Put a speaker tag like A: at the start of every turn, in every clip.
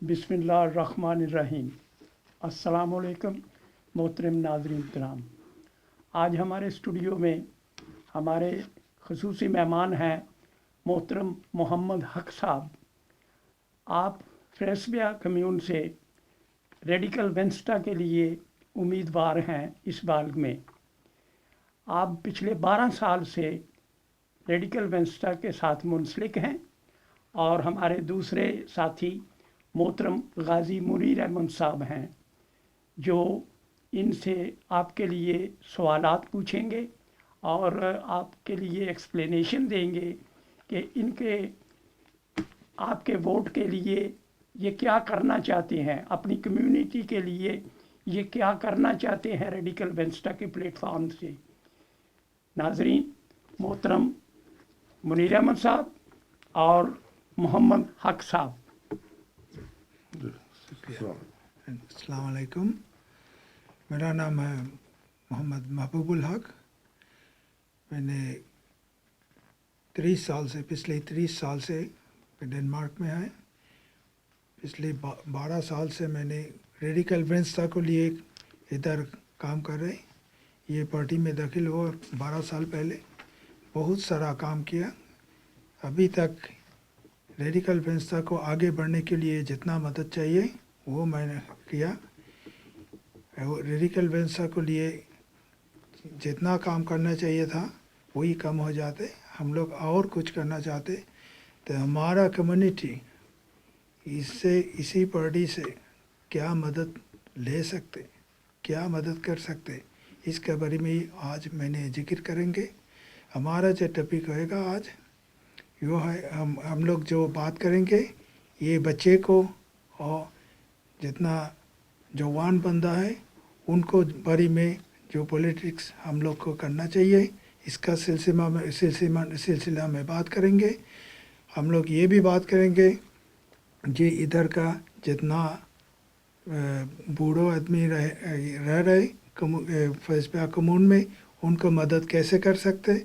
A: बिस्मिल्लाहिर्रहमानिर्रहीम। अस्सलामुअलैकुम मोहतरम नाज़रीन किराम। आज हमारे स्टूडियो में हमारे ख़ुसूसी मेहमान हैं मोहतरम मोहम्मद हक साहब। आप फ्रेस्बिया कम्यून से रेडिकल वेंस्टा के लिए उम्मीदवार हैं इस बाल्ग में। आप पिछले 12 साल से रेडिकल वेंस्टा के साथ मुंसलिक हैं और हमारे दूसरे साथी मोहतरम गाजी मुनीर अहमद साहब हैं जो इनसे आपके लिए सवालात पूछेंगे और आपके लिए एक्सप्लेनेशन देंगे कि इनके आपके वोट के लिए ये क्या करना चाहते हैं, अपनी कम्युनिटी के लिए ये क्या करना चाहते हैं रेडिकल वेंस्टा के प्लेटफॉर्म से। नाजरीन, मोहतरम मुनीर अहमद साहब और मोहम्मद हक साहब।
B: अस्सलाम वालेकुम। मेरा नाम है मोहम्मद महबूबुल हक। मैंने पिछले 30 साल से डेनमार्क में है। पिछले 12 साल से मैंने रेडिकल वेंस्टा को लिए इधर काम कर रहे। ये पार्टी में दाखिल हुआ 12 साल पहले। बहुत सारा काम किया। अभी तक रेडिकल वेंस्टा को आगे बढ़ने के लिए जितना मदद चाहिए वो मैंने किया। रेडिकल वेंस्टा को लिए जितना काम करना चाहिए था वही कम हो जाते। हम लोग और कुछ करना चाहते तो हमारा कम्युनिटी इसी पार्टी से क्या मदद ले सकते, क्या मदद कर सकते, इसके बारे में आज मैंने जिक्र करेंगे। हमारा जो टॉपिक होएगा आज यो है, हम लोग जो बात करेंगे ये बच्चे को और जितना जवान बंदा है उनको बारे में जो पॉलिटिक्स हम लोग को करना चाहिए इसका सिलसिला में बात करेंगे। हम लोग ये भी बात करेंगे कि इधर का जितना बूढ़ो आदमी रह रहे फ्रेस्बिया कम्यून में उनको मदद कैसे कर सकते।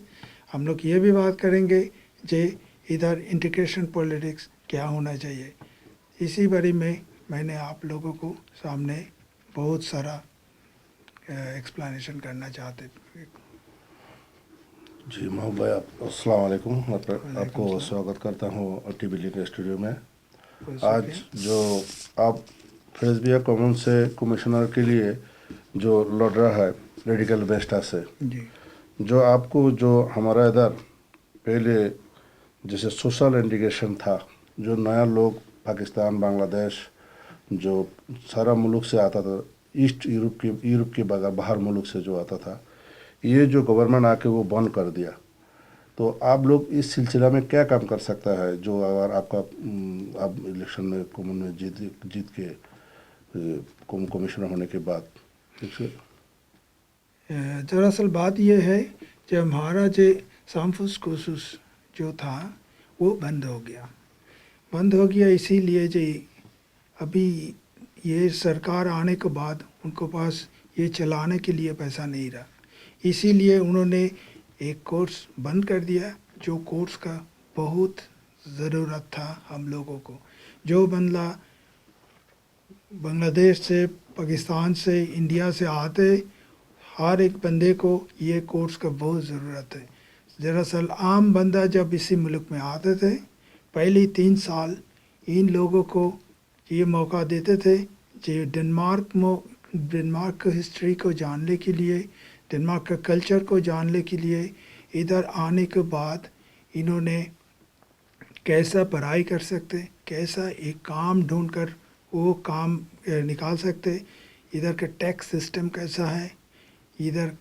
B: हम लोग ये भी बात करेंगे कि इधर इंटीग्रेशन पॉलिटिक्स क्या होना चाहिए। इसी बारे में मैंने आप लोगों को सामने बहुत सारा एक्सप्लेनेशन करना चाहते।
C: जी मोहम्मद भाई, अस्सलाम वालेकुम। आपको स्वागत करता हूँ टीवी लिंक स्टूडियो में। आज जो आप फ्रेस्बिया कम्यून से कमिश्नर के लिए जो लड़ रहा है रेडिकल वेंस्टा से
B: जी,
C: जो आपको जो हमारा इधर पहले जैसे सोशल इंटीग्रेशन था, जो नया लोग पाकिस्तान बांग्लादेश जो सारा मुल्क से आता था, ईस्ट यूरोप के बगैर बाहर मुल्क से जो आता था, ये जो गवर्नमेंट आके वो बंद कर दिया। तो आप लोग इस सिलसिला में क्या काम कर सकता है जो अगर आपका आप इलेक्शन में कम्यून में जीत के कमिश्नर होने के बाद।
B: दरअसल बात यह है कि हमारा जो सामफुस कोर्सेस जो था वो बंद हो गया इसीलिए जो अभी ये सरकार आने के बाद उनको पास ये चलाने के लिए पैसा नहीं रहा, इसीलिए उन्होंने एक कोर्स बंद कर दिया जो कोर्स का बहुत ज़रूरत था हम लोगों को। जो बंदा बांग्लादेश से, पाकिस्तान से, इंडिया से आते, हर एक बंदे को ये कोर्स का बहुत ज़रूरत है। दरअसल आम बंदा जब इसी मुल्क में आते थे पहले 3 साल इन लोगों को ये मौका देते थे कि डेनमार्क का हिस्ट्री को जानने के लिए, डेनमार्क का कल्चर को जानने के लिए इधर आने के बाद इन्होंने कैसा पढ़ाई कर सकते, कैसा एक काम ढूंढकर वो काम निकाल सकते, इधर का टैक्स सिस्टम कैसा है, इधर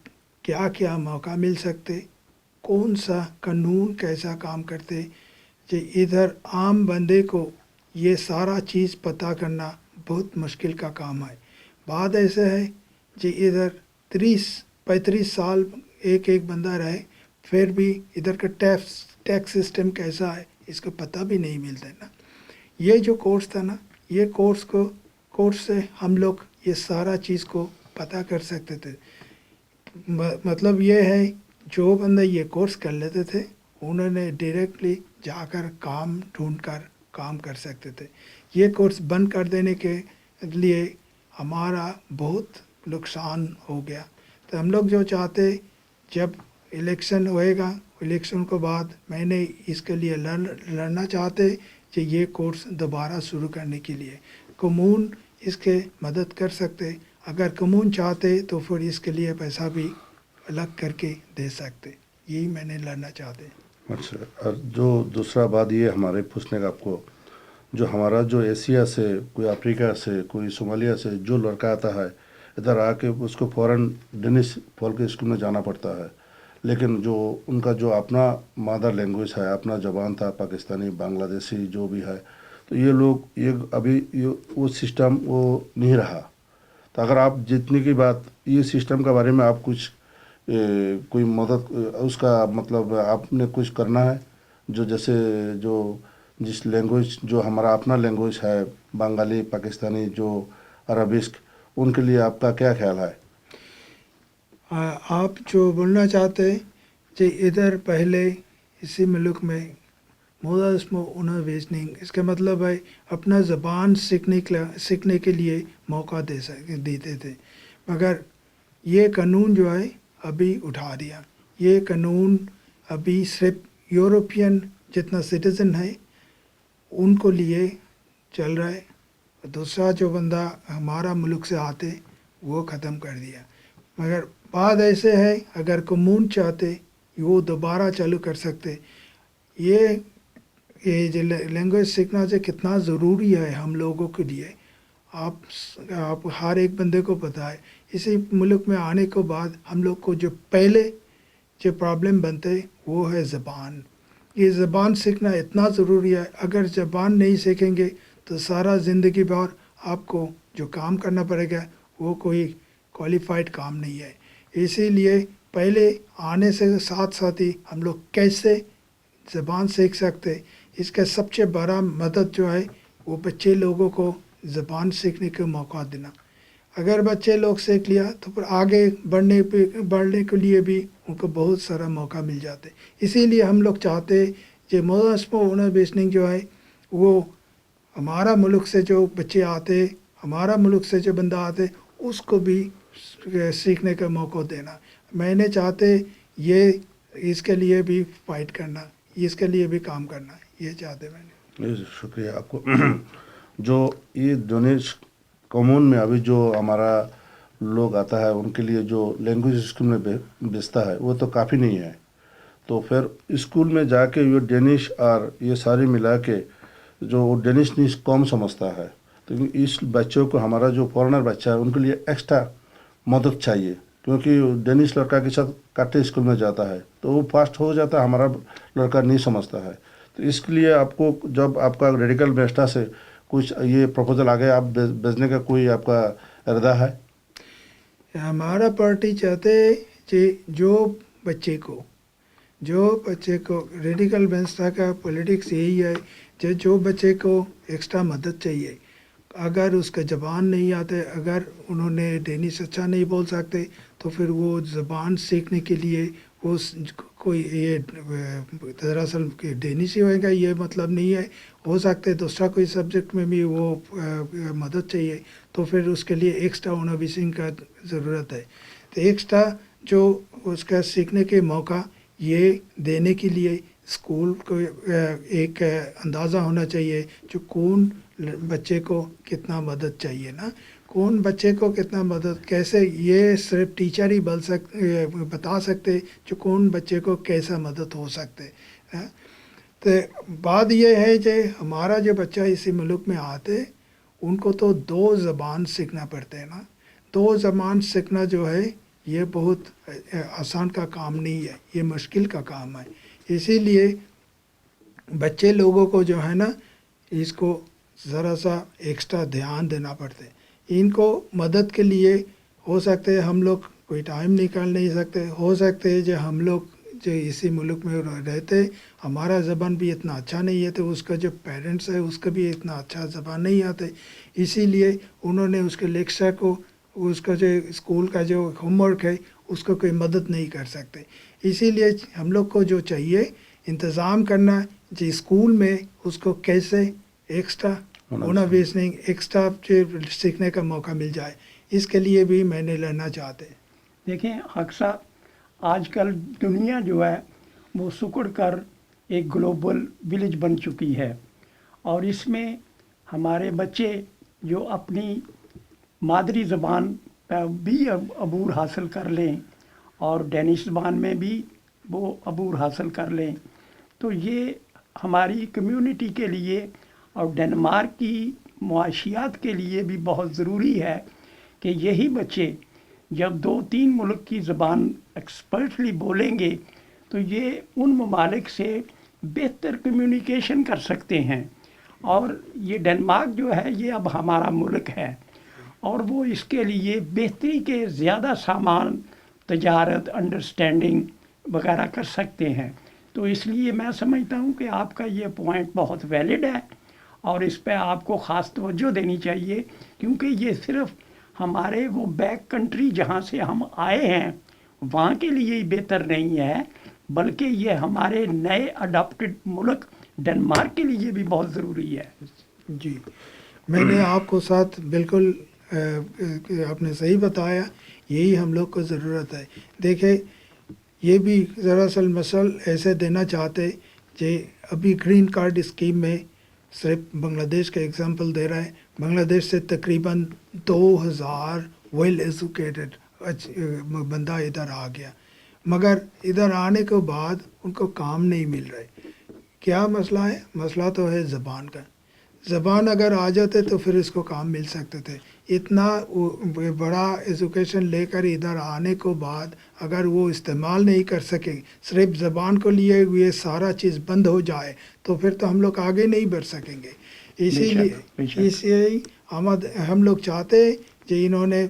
B: क्या क्या मौका मिल सकते, कौन सा कानून कैसा काम करते, कि इधर आम बंदे को ये सारा चीज़ पता करना बहुत मुश्किल का काम है। बात ऐसा है कि इधर 30-35 साल एक बंदा रहे फिर भी इधर का टैक्स सिस्टम कैसा है इसको पता भी नहीं मिलता है ना। ये जो कोर्स था ना, ये कोर्स से हम लोग ये सारा चीज़ को पता कर सकते थे। मतलब ये है जो बंदा ये कोर्स कर लेते थे उन्होंने डायरेक्टली जाकर काम ढूंढकर काम कर सकते थे। ये कोर्स बंद कर देने के लिए हमारा बहुत नुकसान हो गया। तो हम लोग जो चाहते, जब इलेक्शन होएगा, इलेक्शन के बाद मैंने इसके लिए लड़ना चाहते कि ये कोर्स दोबारा शुरू करने के लिए कम्यून इसके मदद कर सकते। अगर कम्यून चाहते तो फिर इसके लिए पैसा भी अलग करके दे सकते। यही मैंने लड़ना चाहते।
C: अच्छा, और जो दूसरा बात ये हमारे पूछने का आपको, जो हमारा जो एशिया से, कोई अफ्रीका से, कोई सोमालिया से जो लड़का आता है इधर आके, उसको फ़ौरन डेनिश फॉल के स्कूल में जाना पड़ता है, लेकिन जो उनका जो अपना मदर लैंग्वेज है, अपना ज़बान था, पाकिस्तानी, बांग्लादेशी जो भी है, तो ये लोग ये अभी ये वो सिस्टम वो नहीं रहा। तो अगर आप जितने की बात ये सिस्टम के बारे में आप कुछ कोई मदद उसका मतलब आपने कुछ करना है, जो जैसे जो जिस लैंग्वेज जो हमारा अपना लैंग्वेज है, बंगाली, पाकिस्तानी, जो अरबिस्क, उनके लिए आपका क्या ख्याल है?
B: आप जो बोलना चाहते कि इधर पहले इसी मुल्क में मोदास्मो उन्हें इसका मतलब है अपना ज़बान सीखने के लिए मौका देते थे, मगर ये कानून जो है अभी उठा दिया। ये कानून अभी सिर्फ यूरोपियन जितना सिटीज़न है उनको लिए चल रहा है। दूसरा जो बंदा हमारा मुल्क से आते वो ख़त्म कर दिया। मगर बात ऐसे है, अगर कम्यून चाहते वो दोबारा चालू कर सकते। ये जो लैंग्वेज सीखना से कितना ज़रूरी है हम लोगों के लिए, आप हर एक बंदे को पता है। इसी मुल्क में आने के बाद हम लोग को जो पहले जो प्रॉब्लम बनते वो है ज़बान। ये ज़बान सीखना इतना ज़रूरी है। अगर ज़बान नहीं सीखेंगे तो सारा ज़िंदगी भर आपको जो काम करना पड़ेगा वो कोई क्वालिफाइड काम नहीं है। इसीलिए पहले आने से साथ साथ ही हम लोग कैसे ज़बान सीख सकते, इसका सबसे बड़ा मदद जो है वो बच्चे लोगों को ज़बान सीखने का मौका देना। अगर बच्चे लोग सीख लिया तो फिर आगे बढ़ने के लिए भी उनको बहुत सारा मौका मिल जाते। इसीलिए हम लोग चाहते कि मोदास्मो उन्हें जो है वो हमारा मुल्क से जो बच्चे आते, हमारा मुल्क से जो बंदा आते, उसको भी सीखने का मौका देना। मैंने चाहते ये इसके लिए भी फाइट करना, इसके लिए भी काम करना, ये चाहते मैंने।
C: शुक्रिया आपको। जो ये डोनेश कॉमन में अभी जो हमारा लोग आता है उनके लिए जो लैंग्वेज स्कूल में बेचता है वो तो काफ़ी नहीं है। तो फिर स्कूल में जाके ये डेनिश और ये सारी मिला के जो डेनिश नहीं कम समझता है, तो इस बच्चों को, हमारा जो फॉरेनर बच्चा है उनके लिए एक्स्ट्रा मदद चाहिए, क्योंकि डेनिश लड़का के साथ काटे स्कूल में जाता है तो वो फास्ट हो जाता है, हमारा लड़का नहीं समझता है। तो इसके लिए आपको जब आपका रेडिकल बेस्टा से कुछ ये प्रपोजल आ गया, आप भेजने का कोई आपका इरादा है?
B: हमारा पार्टी चाहते कि जो बच्चे को रेडिकल बेंस्टा का पॉलिटिक्स यही है कि जो बच्चे को एक्स्ट्रा मदद चाहिए, अगर उसका ज़बान नहीं आते, अगर उन्होंने डेनिश अच्छा नहीं बोल सकते, तो फिर वो ज़बान सीखने के लिए वो कोई ये दरअसल डेनिश ही होएगा ये मतलब नहीं है। हो सकते दूसरा कोई सब्जेक्ट में भी वो मदद चाहिए, तो फिर उसके लिए एक्स्ट्रा उन्हें का ज़रूरत है। तो एक्स्ट्रा जो उसका सीखने के मौका ये देने के लिए स्कूल को एक अंदाज़ा होना चाहिए जो कौन बच्चे को कितना मदद चाहिए ना, कौन बच्चे को कितना मदद, कैसे ये सिर्फ टीचर ही बता सकते जो कौन बच्चे को कैसा मदद हो सकते है। तो बात ये है कि हमारा जो बच्चा इसी मुल्क में आते उनको तो 2 ज़बान सीखना पड़ते हैं ना। 2 ज़बान सीखना जो है ये बहुत आसान का काम नहीं है, ये मुश्किल का काम है। इसीलिए बच्चे लोगों को जो है ना इसको ज़रा सा एक्स्ट्रा ध्यान देना पड़ता है। इनको मदद के लिए हो सकते हैं हम लोग कोई टाइम निकाल नहीं सकते, हो सकते हैं जो हम लोग जो इसी मुल्क में रहते हमारा ज़बान भी इतना अच्छा नहीं है, तो उसका जो पेरेंट्स है उसका भी इतना अच्छा ज़बान नहीं आते, इसीलिए उन्होंने उसके लेक्चर को, उसका जो स्कूल का जो होमवर्क है उसको कोई मदद नहीं कर सकते। इसीलिए हम लोग को जो चाहिए इंतज़ाम करना जी स्कूल में उसको कैसे एक्स्ट्रा undervisning ایکسٹرا سیکھنے کا موقع مل جائے، اس کے لیے بھی میں نے لڑنا چاہتے.
A: دیکھیں حق صاحب، آج کل دنیا جو ہے وہ سکڑ کر ایک گلوبل ولیج بن چکی ہے، اور اس میں ہمارے بچے جو اپنی مادری زبان پہ بھی عبور حاصل کر لیں اور ڈینش زبان میں بھی وہ عبور حاصل کر لیں، تو یہ ہماری کمیونٹی کے لیے اور ڈنمارک کی معاشیات کے لیے بھی بہت ضروری ہے کہ یہی بچے جب 2-3 ملک کی زبان ایکسپرٹلی بولیں گے تو یہ ان ممالک سے بہتر کمیونیکیشن کر سکتے ہیں. اور یہ ڈنمارک جو ہے یہ اب ہمارا ملک ہے، اور وہ اس کے لیے بہتری کے زیادہ سامان، تجارت، انڈرسٹینڈنگ وغیرہ کر سکتے ہیں. تو اس لیے میں سمجھتا ہوں کہ آپ کا یہ پوائنٹ بہت ویلڈ ہے، اور اس پہ آپ کو خاص توجہ دینی چاہیے، کیونکہ یہ صرف ہمارے وہ بیک کنٹری جہاں سے ہم آئے ہیں وہاں کے لیے ہی بہتر نہیں ہے، بلکہ یہ ہمارے نئے اڈاپٹڈ ملک ڈنمارک کے لیے بھی بہت ضروری ہے.
B: جی، میں نے آپ کو ساتھ بالکل آپ نے صحیح بتایا، یہی ہم لوگ کو ضرورت ہے. دیکھیں یہ بھی ذرا سا مثل ایسے دینا چاہتے کہ ابھی گرین کارڈ اسکیم میں صرف بنگلہ دیش کا ایگزامپل دے رہا ہے. بنگلہ دیش سے تقریباً 2000 ویل ایجوکیٹڈ بندہ ادھر آ گیا، مگر ادھر آنے کے بعد ان کو کام نہیں مل رہا ہے. کیا مسئلہ ہے؟ مسئلہ تو ہے زبان کا. زبان اگر آ جاتے تو پھر اس کو کام مل سکتے تھے. اتنا بڑا ایجوکیشن لے کر ادھر آنے کے بعد اگر وہ استعمال نہیں کر سکیں، صرف زبان کو لیے ہوئے سارا چیز بند ہو جائے تو پھر تو ہم لوگ آگے نہیں بڑھ سکیں گے. اسی لیے ہم لوگ چاہتے ہیں کہ انہوں نے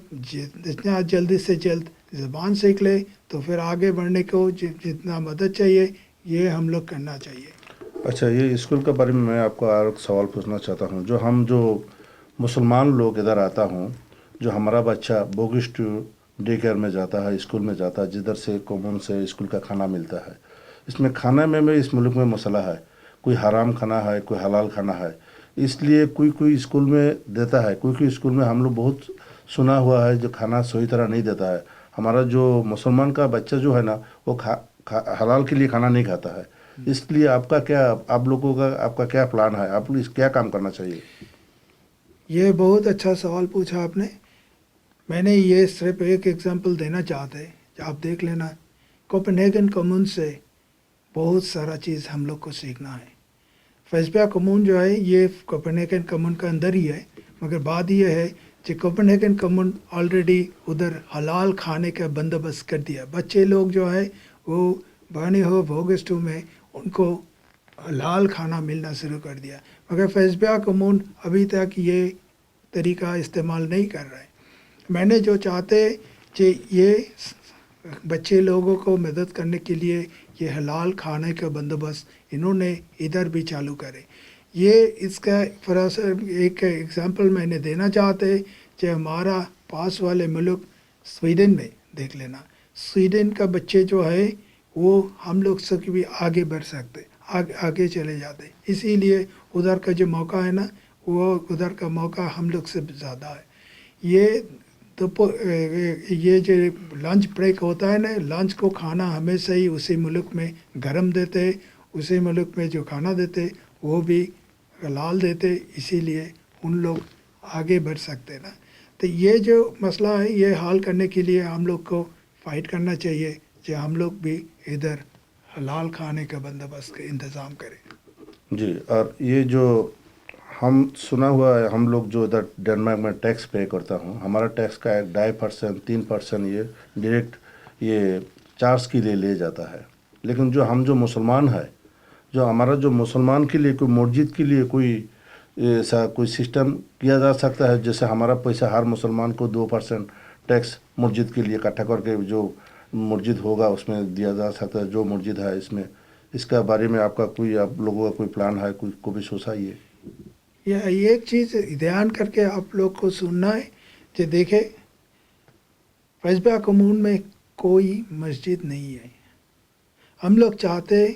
B: جتنا جلدی سے جلد زبان سیکھ لے تو پھر آگے بڑھنے کو جتنا مدد چاہیے یہ ہم لوگ کرنا چاہیے.
C: اچھا، یہ اسکول کے بارے میں آپ کو اور سوال پوچھنا چاہتا ہوں. جو مسلمان لوگ ادھر آتا ہوں، جو ہمارا بچہ بوگش ٹو ڈے کیئر میں جاتا ہے، اسکول میں جاتا ہے، جدھر سے کامن سے اسکول کا کھانا ملتا ہے. اس میں کھانے میں اس ملک میں مسئلہ ہے، کوئی حرام کھانا ہے، کوئی حلال کھانا ہے. اس لیے کوئی اسکول میں دیتا ہے، کوئی اسکول میں ہم لوگ بہت سنا ہوا ہے جو کھانا صحیح طرح نہیں دیتا ہے. ہمارا جو مسلمان کا بچہ جو ہے نا وہ حلال کے لیے کھانا نہیں کھاتا ہے. اس لیے آپ لوگوں کا آپ کا کیا پلان ہے؟ آپ کیا کام کرنا چاہیے؟
B: یہ بہت اچھا سوال پوچھا آپ نے. میں نے یہ صرف ایک ایگزامپل دینا چاہتے کہ آپ دیکھ لینا. کوپنہیگن کمیون سے بہت سارا چیز ہم لوگ کو سیکھنا ہے. فیسبیا کمیون جو ہے یہ کوپنہیگن کمیون کا اندر ہی ہے، مگر بات یہ ہے کہ کوپنہیگن کمیون آلریڈی ادھر حلال کھانے کا بندوبست کر دیا. بچے لوگ جو ہے وہ بانی ہو بوگسٹو میں ان کو حلال کھانا ملنا شروع کر دیا، مگر فیسبیا کمیون ابھی تک یہ طریقہ استعمال نہیں کر رہا ہے. میں نے جو چاہتے کہ یہ بچے لوگوں کو مدد کرنے کے لیے یہ حلال کھانے کا بندوبست انہوں نے ادھر بھی چالو کرے. یہ اس کا ایک ایگزامپل میں نے دینا چاہتے کہ ہمارا پاس والے ملک سویڈن میں دیکھ لینا. سویڈن کا بچے جو ہے وہ ہم لوگ سے بھی آگے بڑھ سکتے، آگے چلے جاتے. اسی لیے ادھر کا جو موقع ہے نا وہ ادھر کا موقع ہم لوگ سے زیادہ ہے. یہ جو لنچ بریک ہوتا ہے نا، لنچ کو کھانا ہمیشہ ہی اسی ملک میں گرم دیتے، اسی ملک میں جو کھانا دیتے وہ بھی حلال دیتے. اسی لیے ان لوگ آگے بڑھ سکتے نا. تو یہ جو مسئلہ ہے یہ حل کرنے کے لیے ہم لوگ کو فائٹ کرنا چاہیے کہ ہم لوگ بھی ادھر حلال کھانے کا بندوبست کا انتظام کریں.
C: جی، اور یہ جو ہم سنا ہوا ہے، ہم لوگ جو ادھر ڈنمارک میں ٹیکس پے کرتا ہوں، ہمارا ٹیکس کا 2.5% 3% یہ ڈائریکٹ یہ چارج کے لیے لے جاتا ہے. لیکن جو مسلمان ہے، جو ہمارا جو مسلمان کے لیے کوئی مسجد کے لیے کوئی ایسا کوئی سسٹم کیا جا سکتا ہے جیسے ہمارا پیسہ ہر مسلمان کو 2% ٹیکس مسجد کے لیے اکٹھا کر کے جو مسجد ہوگا اس میں دیا جا سکتا ہے. جو مسجد ہے اس کا بارے میں آپ لوگوں کا کوئی پلان ہے، کوئی بھی سوچائیے.
B: یہ ایک چیز دھیان کر کے آپ لوگ کو سننا ہے کہ دیکھیں فیسبیا کمیون میں کوئی مسجد نہیں ہے. ہم لوگ چاہتے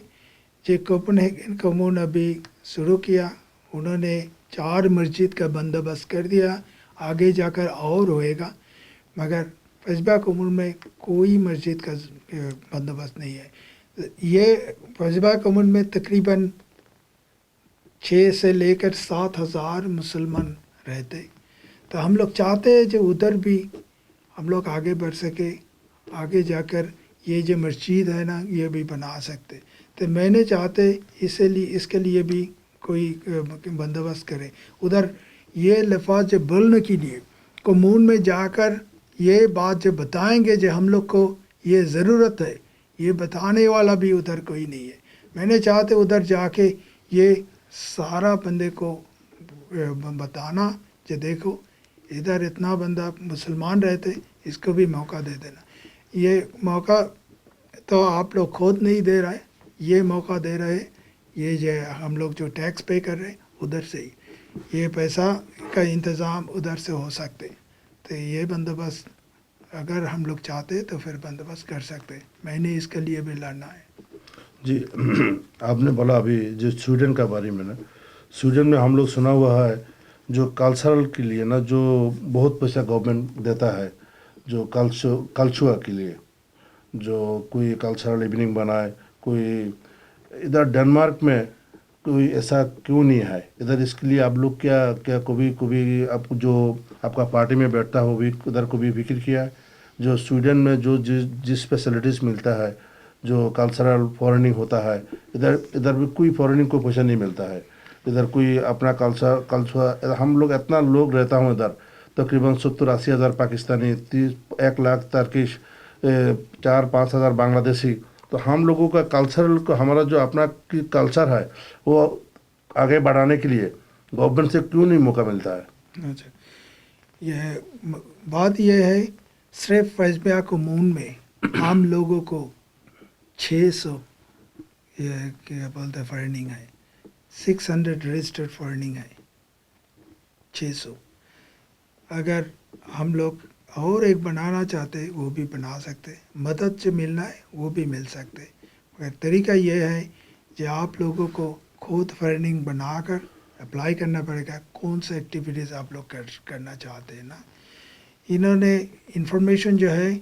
B: کہ کوپنہیگن کمیون ابھی شروع کیا، انہوں نے 4 मस्जिद का बंदोबस्त कर दिया, आगे जाकर और होएगा, मगर फैजबा कम्युन में कोई मस्जिद का बंदोबस्त नहीं है। ये फैजबा कम्युन में तकरीबन 6 से लेकर 7,000 मुसलमान रहते। तो हम लोग चाहते हैं जो उधर भी हम लोग आगे बढ़ सके, आगे जाकर ये जो मस्जिद है ना ये भी बना सकते। तो मैंने चाहते इसके लिए भी कोई बंदोबस्त करे। उधर ये लफाज जो बोलने के लिए कम्यून में जाकर ये बात जो बताएंगे जो हम लोग को ये ज़रूरत है, ये बताने वाला भी उधर कोई नहीं है। मैंने चाहते उधर जाके ये सारा बंदे को बताना जो देखो इधर इतना बंदा मुसलमान रहते, इसको भी मौका दे देना। ये मौका तो आप लोग खुद नहीं दे रहे, ये मौका दे रहे ये जो हम लोग जो टैक्स पे कर रहे हैं उधर से ही ये पैसा का इंतज़ाम उधर से हो सकते। तो ये बंदोबस्त अगर हम लोग चाहते तो फिर बंदोबस्त कर सकते। मैंने इसके लिए भी लड़ना है।
C: जी आपने बोला अभी जो स्वीडन का बारे में ना, स्वीडन में हम लोग सुना हुआ है जो कल्चरल के लिए ना जो बहुत पैसा गवर्नमेंट देता है, जो कल्चुआ के लिए जो कोई कल्चरल इवनिंग बनाए, कोई इधर डेनमार्क में कोई ऐसा क्यों नहीं है इधर? इसके लिए आप लोग क्या कभी आप जो आपका पार्टी में बैठता हो भी उधर को भी फिक्र किया है? जो स्वीडन में जो जिस फैसिलिटीज़ मिलता है, जो कल्चरल फॉरेनिंग होता है, इधर भी कोई फॉरेनिंग को पैसा नहीं मिलता है। इधर कोई अपना कल्चर हम लोग इतना लोग रहता हूँ इधर तकरीबन 70-80 हज़ार पाकिस्तानी, 1 लाख तर्किश, 4-5 हज़ार बांग्लादेशी। तो हम लोगों का कल्चरल को हमारा जो अपना कल्चर है वो आगे बढ़ाने के लिए गवर्नमेंट से क्यों नहीं मौका मिलता है?
B: अच्छा, यह बात यह है सिर्फ फैजबा कम्यून में आम लोगों को 600 ये क्या बोलते हैं फॉरेनिंग है, 600 रजिस्टर्ड फॉरेनिंग है 600। अगर हम लोग और एक बनाना चाहते वो भी बना सकते, मदद जो मिलना है वो भी मिल सकते। मगर तरीका ये है कि आप लोगों को खुद फॉरेनिंग बनाकर अप्लाई करना पड़ेगा कौन सा एक्टिविटीज़ आप लोग करना चाहते हैं ना। इन्होंने इंफॉर्मेशन जो है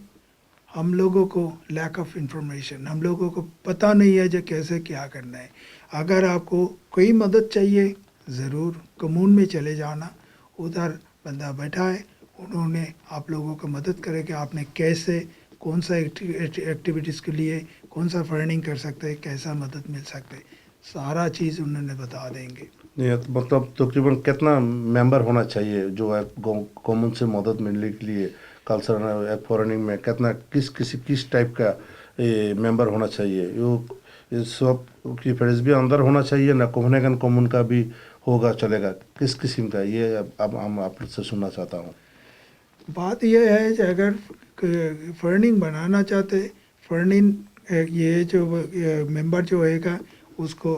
B: हम लोगों को लैक ऑफ इंफॉर्मेशन, हम लोगों को पता नहीं है जो कैसे क्या करना है। अगर आपको कोई मदद चाहिए ज़रूर कम्यून में चले जाना, उधर बंदा बैठा है, उन्होंने आप लोगों को मदद करे कि आपने कैसे कौन सा एक्टिविटीज़ के लिए कौन सा फंडिंग कर सकते हैं, कैसा मदद मिल सकते, सारा चीज़ उन्होंने बता देंगे।
C: नहीं मतलब तकरीबन कितना मेंबर होना चाहिए जो है कॉमन से मदद मिलने के लिए कल्चरल फॉरेनिंग में, कितना किस टाइप का मेंबर होना चाहिए? ये सब की फैज भी अंदर होना चाहिए ना, कोहनेगन कॉमन का भी होगा चलेगा, किस किस्म का? ये अब हम आप से सुनना चाहता हूँ।
B: बात यह है कि अगर फंडिंग बनाना चाहते, फंडिंग ये जो मेंबर जो होएगा उसको